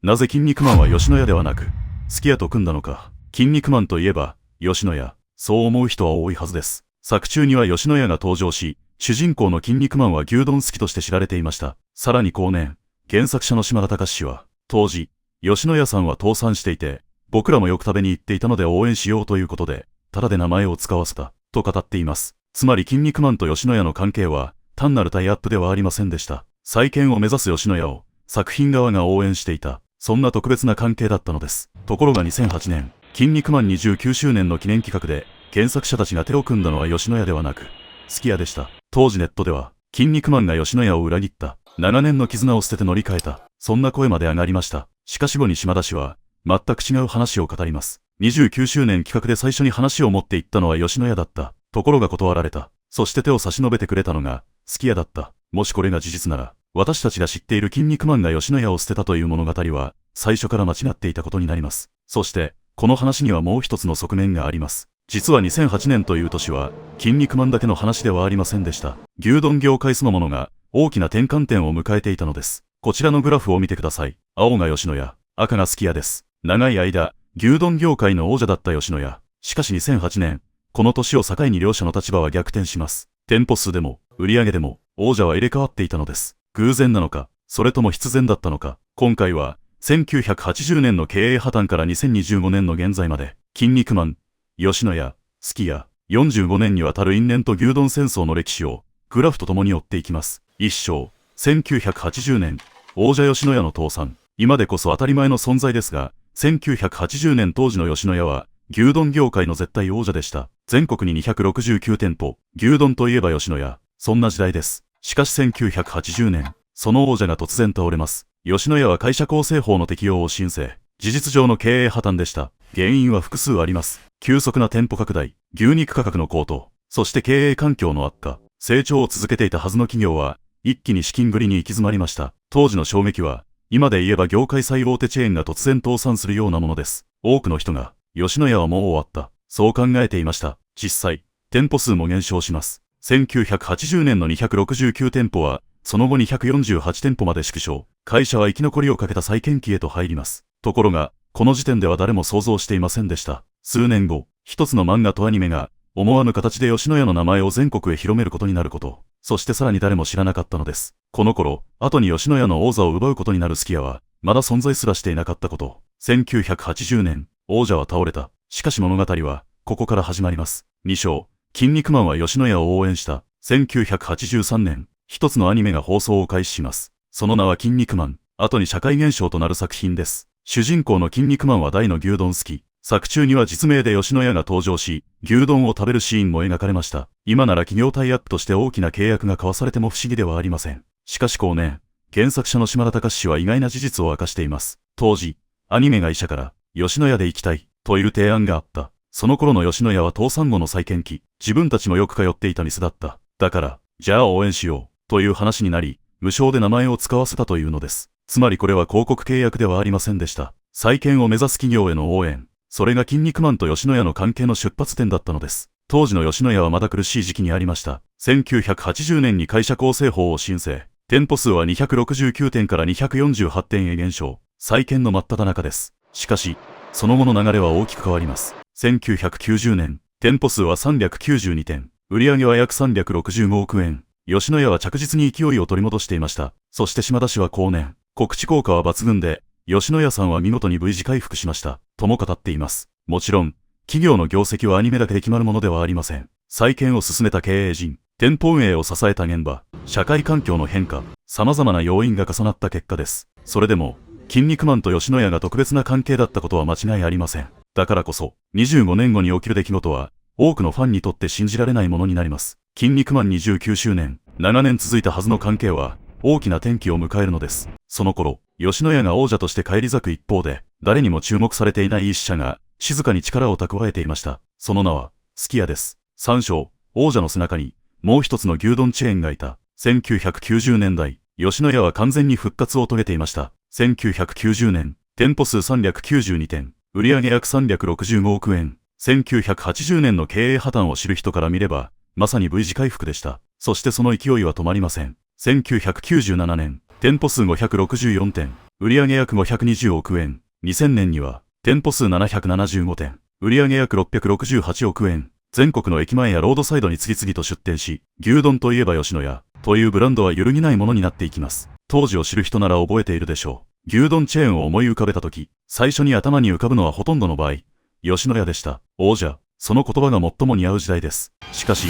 なぜ筋肉マンは吉野家ではなく、すき家と組んだのか。筋肉マンといえば、吉野家。そう思う人は多いはずです。作中には吉野家が登場し、主人公の筋肉マンは牛丼好きとして知られていました。さらに後年、原作者の島田隆氏は、当時、吉野家さんは倒産していて、僕らもよく食べに行っていたので応援しようということで、ただで名前を使わせた、と語っています。つまり筋肉マンと吉野家の関係は、単なるタイアップではありませんでした。再建を目指す吉野家を、作品側が応援していた、そんな特別な関係だったのです。ところが2008年、筋肉マン29周年の記念企画で、原作者たちが手を組んだのは吉野家ではなく、すき家でした。当時ネットでは、筋肉マンが吉野家を裏切った、長年の絆を捨てて乗り換えた、そんな声まで上がりました。しかし後に島田氏は、全く違う話を語ります。29周年企画で最初に話を持っていったのは吉野家だった。ところが断られた。そして手を差し伸べてくれたのが、すき家だった。もしこれが事実なら、私たちが知っている筋肉マンが吉野家を捨てたという物語は、最初から間違っていたことになります。そして、この話にはもう一つの側面があります。実は2008年という年は、筋肉マンだけの話ではありませんでした。牛丼業界そのものが、大きな転換点を迎えていたのです。こちらのグラフを見てください。青が吉野家、赤がすき家です。長い間、牛丼業界の王者だった吉野家。しかし2008年、この年を境に両者の立場は逆転します。店舗数でも、売上でも、王者は入れ替わっていたのです。偶然なのか、それとも必然だったのか。今回は、1980年の経営破綻から2025年の現在まで、筋肉マン、吉野家、すき家、45年にわたる因縁と牛丼戦争の歴史を、グラフと共に追っていきます。一章、1980年、王者吉野家の倒産。今でこそ当たり前の存在ですが、1980年当時の吉野家は、牛丼業界の絶対王者でした。全国に269店舗、牛丼といえば吉野家、そんな時代です。しかし1980年、その王者が突然倒れます。吉野家は会社構成法の適用を申請。事実上の経営破綻でした。原因は複数あります。急速な店舗拡大、牛肉価格の高騰、そして経営環境の悪化。成長を続けていたはずの企業は、一気に資金繰りに行き詰まりました。当時の衝撃は、今で言えば業界最大手チェーンが突然倒産するようなものです。多くの人が、吉野家はもう終わった。そう考えていました。実際、店舗数も減少します。1980年の269店舗は、その後248店舗まで縮小。会社は生き残りをかけた再建期へと入ります。ところが、この時点では誰も想像していませんでした。数年後、一つの漫画とアニメが、思わぬ形で吉野家の名前を全国へ広めることになること。そしてさらに誰も知らなかったのです。この頃、後に吉野家の王座を奪うことになるすき家は、まだ存在すらしていなかったこと。1980年、王者は倒れた。しかし物語は、ここから始まります。2章、筋肉マンは吉野家を応援した。1983年、一つのアニメが放送を開始します。その名は筋肉マン。後に社会現象となる作品です。主人公の筋肉マンは大の牛丼好き。作中には実名で吉野家が登場し、牛丼を食べるシーンも描かれました。今なら企業タイアップとして大きな契約が交わされても不思議ではありません。しかし後年、原作者の島田隆氏は意外な事実を明かしています。当時、アニメ会社から、吉野家で行きたい、という提案があった。その頃の吉野家は倒産後の再建期、自分たちもよく通っていた店だった。だから、じゃあ応援しよう、という話になり、無償で名前を使わせたというのです。つまりこれは広告契約ではありませんでした。再建を目指す企業への応援。それが筋肉マンと吉野家の関係の出発点だったのです。当時の吉野家はまだ苦しい時期にありました。1980年に会社構成法を申請。店舗数は269店から248店へ減少。再建の真っ只中です。しかし、その後の流れは大きく変わります。1990年、店舗数は392店。売上は約365億円。吉野家は着実に勢いを取り戻していました。そして島田氏は後年、告知効果は抜群で、吉野家さんは見事に V 字回復しました。とも語っています。もちろん、企業の業績はアニメだけで決まるものではありません。再建を進めた経営陣、店舗運営を支えた現場、社会環境の変化、様々な要因が重なった結果です。それでも、筋肉マンと吉野家が特別な関係だったことは間違いありません。だからこそ、25年後に起きる出来事は、多くのファンにとって信じられないものになります。筋肉マン29周年、長年続いたはずの関係は、大きな転機を迎えるのです。その頃、吉野家が王者として返り咲く一方で、誰にも注目されていない一社が、静かに力を蓄えていました。その名は、すき家です。3章、王者の背中に、もう一つの牛丼チェーンがいた。1990年代、吉野家は完全に復活を遂げていました。1990年、店舗数392店、売上約365億円。1980年の経営破綻を知る人から見れば、まさに V 字回復でした。そしてその勢いは止まりません。1997年、店舗数564店、売上約520億円。2000年には、店舗数775店、売上約668億円。全国の駅前やロードサイドに次々と出店し、牛丼といえば吉野家というブランドは揺るぎないものになっていきます。当時を知る人なら覚えているでしょう。牛丼チェーンを思い浮かべたとき、最初に頭に浮かぶのはほとんどの場合、吉野家でした。王者、その言葉が最も似合う時代です。しかし、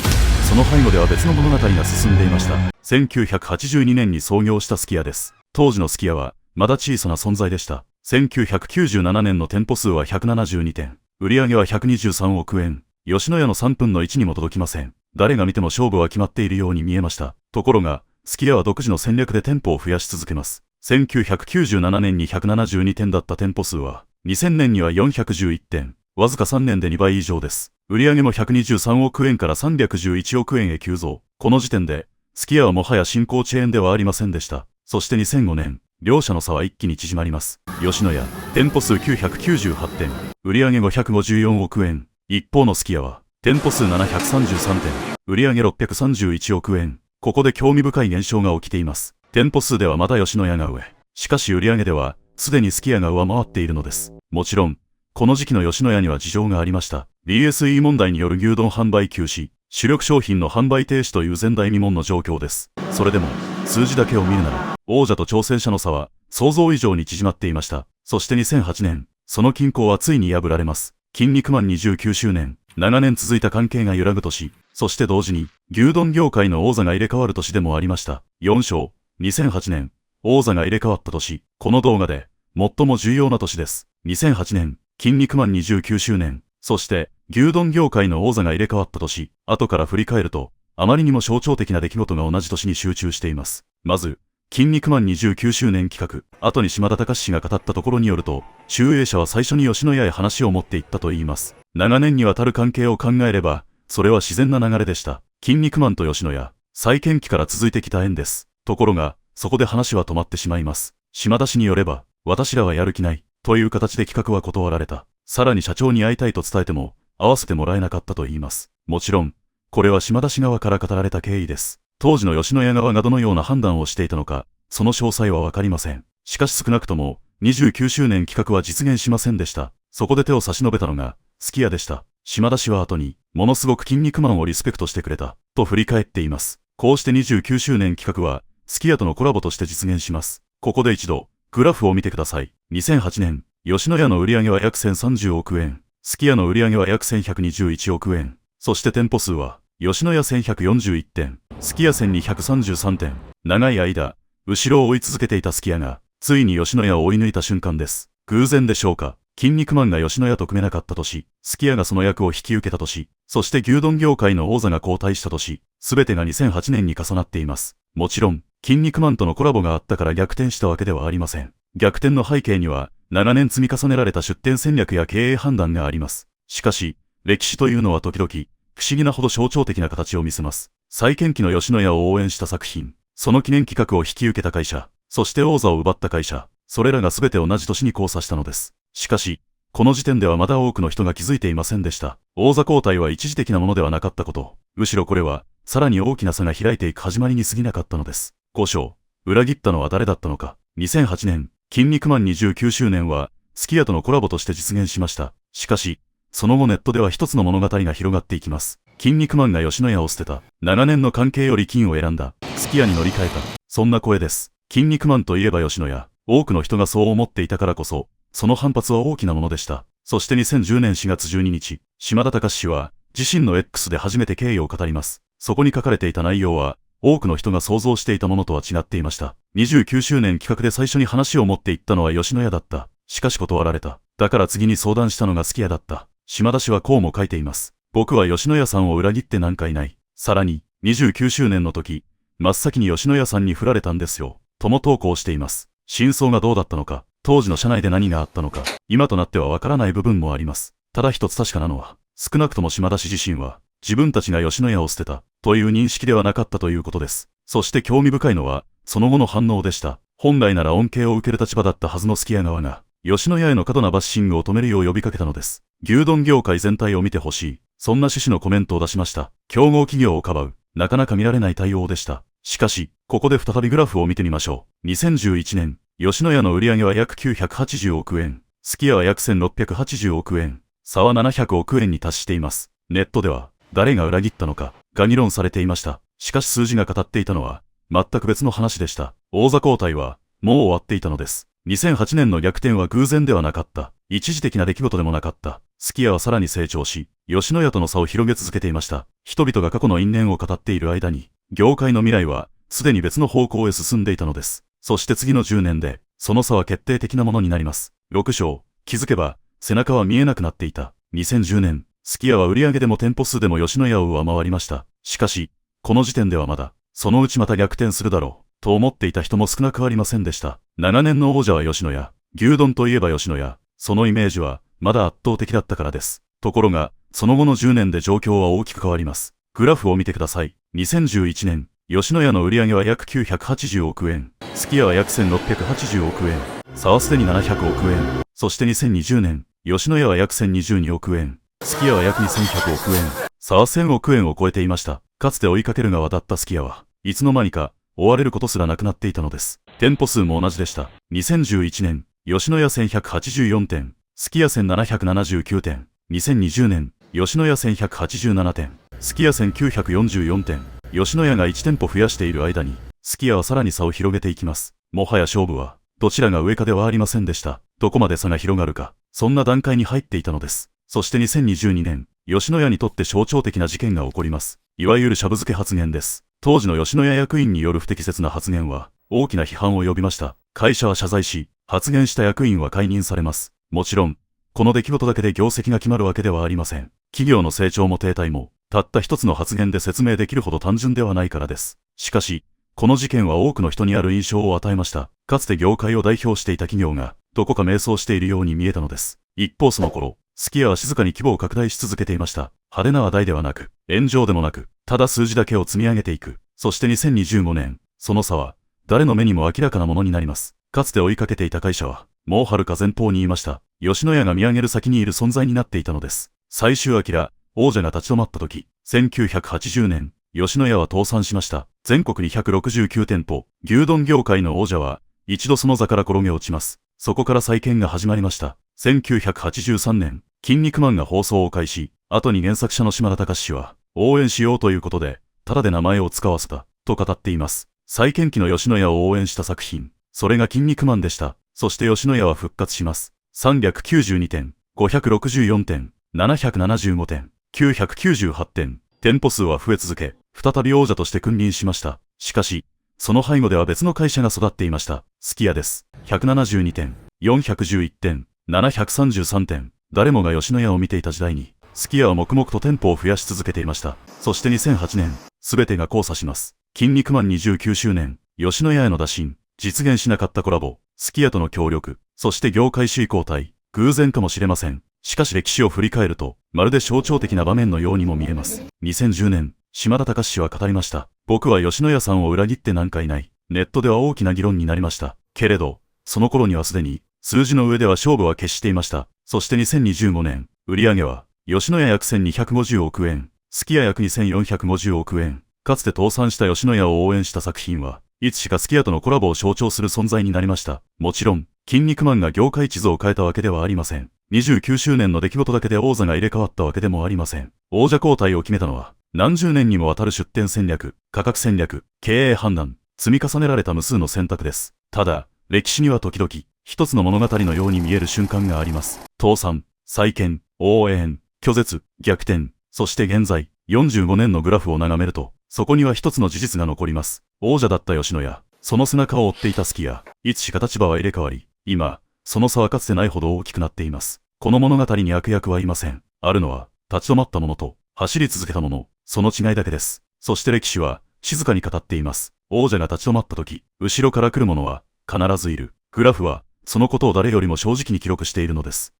その背後では別の物語が進んでいました。1982年に創業したすき家です。当時のすき家は、まだ小さな存在でした。1997年の店舗数は172店、売上は123億円。吉野家の3分の1にも届きません。誰が見ても勝負は決まっているように見えました。ところが、すき家は独自の戦略で店舗を増やし続けます。1997年に172店だった店舗数は、2000年には411店。わずか3年で2倍以上です。売上も123億円から311億円へ急増。この時点で、すき家はもはや新興チェーンではありませんでした。そして2005年、両者の差は一気に縮まります。吉野家、店舗数998店、売上554億円。一方のすき家は、店舗数733店、売上631億円。ここで興味深い現象が起きています。店舗数ではまだ吉野家が上。しかし売上では、すでにすき家が上回っているのです。もちろん、この時期の吉野家には事情がありました。BSE 問題による牛丼販売休止、主力商品の販売停止という前代未聞の状況です。それでも、数字だけを見るなら、王者と挑戦者の差は、想像以上に縮まっていました。そして2008年、その均衡はついに破られます。筋肉マン29周年、長年続いた関係が揺らぐ年、そして同時に、牛丼業界の王座が入れ替わる年でもありました。4章、2008年、王座が入れ替わった年、この動画で、最も重要な年です。2008年、筋肉マン29周年、そして、牛丼業界の王座が入れ替わった年、後から振り返ると、あまりにも象徴的な出来事が同じ年に集中しています。まず、筋肉マン29周年企画、後に島田隆氏が語ったところによると、集英社は最初に吉野家へ話を持っていったといいます。長年にわたる関係を考えれば、それは自然な流れでした。筋肉マンと吉野家、再建期から続いてきた縁です。ところが、そこで話は止まってしまいます。島田氏によれば、私らはやる気ない、という形で企画は断られた。さらに社長に会いたいと伝えても、会わせてもらえなかったと言います。もちろん、これは島田氏側から語られた経緯です。当時の吉野家側がどのような判断をしていたのか、その詳細はわかりません。しかし少なくとも、29周年企画は実現しませんでした。そこで手を差し伸べたのが、すき家でした。島田氏は後に、ものすごく筋肉マンをリスペクトしてくれた、と振り返っています。こうして29周年企画は、すき家とのコラボとして実現します。ここで一度、グラフを見てください。2008年、吉野家の売上は約1030億円。すき家の売上は約1121億円。そして店舗数は、吉野家1141店、すき家1233店。長い間、後ろを追い続けていたすき家が、ついに吉野家を追い抜いた瞬間です。偶然でしょうか。筋肉マンが吉野家と組めなかった年、すき家がその役を引き受けた年、そして牛丼業界の王座が交代した年、すべてが2008年に重なっています。もちろん、筋肉マンとのコラボがあったから逆転したわけではありません。逆転の背景には、長年積み重ねられた出店戦略や経営判断があります。しかし、歴史というのは時々、不思議なほど象徴的な形を見せます。再建期の吉野家を応援した作品、その記念企画を引き受けた会社、そして王座を奪った会社、それらが全て同じ年に交差したのです。しかし、この時点ではまだ多くの人が気づいていませんでした。王座交代は一時的なものではなかったこと。むしろこれは、さらに大きな差が開いていく始まりに過ぎなかったのです。5章、裏切ったのは誰だったのか。2008年、筋肉マン29周年は、すき家とのコラボとして実現しました。しかし、その後ネットでは一つの物語が広がっていきます。筋肉マンが吉野家を捨てた。長年の関係より金を選んだ。すき家に乗り換えた。そんな声です。筋肉マンといえば吉野家。多くの人がそう思っていたからこそ、その反発は大きなものでした。そして2010年4月12日、島田隆氏は、自身の X で初めて経緯を語ります。そこに書かれていた内容は、多くの人が想像していたものとは違っていました。29周年企画で最初に話を持っていったのは吉野家だった。しかし断られた。だから次に相談したのがすき家だった。島田氏はこうも書いています。僕は吉野家さんを裏切ってなんかいない。さらに、29周年の時、真っ先に吉野家さんに振られたんですよ。とも投稿しています。真相がどうだったのか、当時の社内で何があったのか、今となってはわからない部分もあります。ただ一つ確かなのは、少なくとも島田氏自身は、自分たちが吉野家を捨てた、という認識ではなかったということです。そして興味深いのは、その後の反応でした。本来なら恩恵を受ける立場だったはずのすき家側が、吉野家への過度なバッシングを止めるよう呼びかけたのです。牛丼業界全体を見てほしい。そんな趣旨のコメントを出しました。競合企業をかばう、なかなか見られない対応でした。しかし、ここで再びグラフを見てみましょう。2011年、吉野家の売上は約980億円、すき家は約1680億円、差は700億円に達しています。ネットでは、誰が裏切ったのか、が議論されていました。しかし数字が語っていたのは、全く別の話でした。王座交代は、もう終わっていたのです。2008年の逆転は偶然ではなかった。一時的な出来事でもなかった。すき家はさらに成長し、吉野家との差を広げ続けていました。人々が過去の因縁を語っている間に、業界の未来は、すでに別の方向へ進んでいたのです。そして次の10年で、その差は決定的なものになります。6章、気づけば、背中は見えなくなっていた。2010年、すき家は売上でも店舗数でも吉野家を上回りました。しかし、この時点ではまだ、そのうちまた逆転するだろう、と思っていた人も少なくありませんでした。長年の王者は吉野家、牛丼といえば吉野家、そのイメージは、まだ圧倒的だったからです。ところが、その後の10年で状況は大きく変わります。グラフを見てください。2011年、吉野家の売上は約980億円、すき家は約1680億円、差はすでに700億円。そして2020年、吉野家は約1022億円、すき家は約2100億円、差は1000億円を超えていました。かつて追いかけるが渡ったすき家は、いつの間にか、追われることすらなくなっていたのです。店舗数も同じでした。2011年、吉野家1184店、すき家1779店、2020年、吉野家1187店、すき家1944店、吉野家が1店舗増やしている間に、すき家はさらに差を広げていきます。もはや勝負は、どちらが上かではありませんでした。どこまで差が広がるか、そんな段階に入っていたのです。そして2022年、吉野家にとって象徴的な事件が起こります。いわゆるシャブ漬け発言です。当時の吉野家役員による不適切な発言は、大きな批判を呼びました。会社は謝罪し、発言した役員は解任されます。もちろん、この出来事だけで業績が決まるわけではありません。企業の成長も停滞も、たった一つの発言で説明できるほど単純ではないからです。しかし、この事件は多くの人にある印象を与えました。かつて業界を代表していた企業が、どこか迷走しているように見えたのです。一方その頃、すき家は静かに規模を拡大し続けていました。派手な話題ではなく、炎上でもなく、ただ数字だけを積み上げていく。そして2025年、その差は、誰の目にも明らかなものになります。かつて追いかけていた会社は、もう遥か前方にいました。吉野家が見上げる先にいる存在になっていたのです。最終明、王者が立ち止まった時、1980年、吉野家は倒産しました。全国に169店舗、牛丼業界の王者は、一度その座から転げ落ちます。そこから再建が始まりました。1983年、筋肉マンが放送を開始、後に原作者の島田隆氏は、応援しようということで、ただで名前を使わせた、と語っています。再建期の吉野家を応援した作品、それが筋肉マンでした。そして吉野家は復活します。392店、564店、775店、998店、店舗数は増え続け、再び王者として君臨しました。しかし、その背後では別の会社が育っていました。すき家です。172店、411店、733店、誰もが吉野家を見ていた時代に、すき家は黙々と店舗を増やし続けていました。そして2008年、すべてが交差します。筋肉マン29周年、吉野家への打診、実現しなかったコラボ、すき家との協力、そして業界首位交代、偶然かもしれません。しかし歴史を振り返ると、まるで象徴的な場面のようにも見えます。2010年、島田隆氏は語りました。僕は吉野家さんを裏切ってなんかいない。ネットでは大きな議論になりました。けれど、その頃にはすでに、数字の上では勝負は決していました。そして2025年、売上は、吉野家約1250億円、すき家約2450億円。かつて倒産した吉野家を応援した作品は、いつしかすき家とのコラボを象徴する存在になりました。もちろん、筋肉マンが業界地図を変えたわけではありません。29周年の出来事だけで王座が入れ替わったわけでもありません。王者交代を決めたのは、何十年にもわたる出店戦略、価格戦略、経営判断、積み重ねられた無数の選択です。ただ、歴史には時々、一つの物語のように見える瞬間があります。倒産、再建、応援、拒絶、逆転、そして現在、45年のグラフを眺めると、そこには一つの事実が残ります。王者だった吉野家、その背中を追っていたすき家、いつしか立場は入れ替わり、今、その差はかつてないほど大きくなっています。この物語に悪役はいません。あるのは、立ち止まった者と、走り続けた者、その違いだけです。そして歴史は、静かに語っています。王者が立ち止まった時、後ろから来る者は、必ずいる。グラフは、そのことを誰よりも正直に記録しているのです。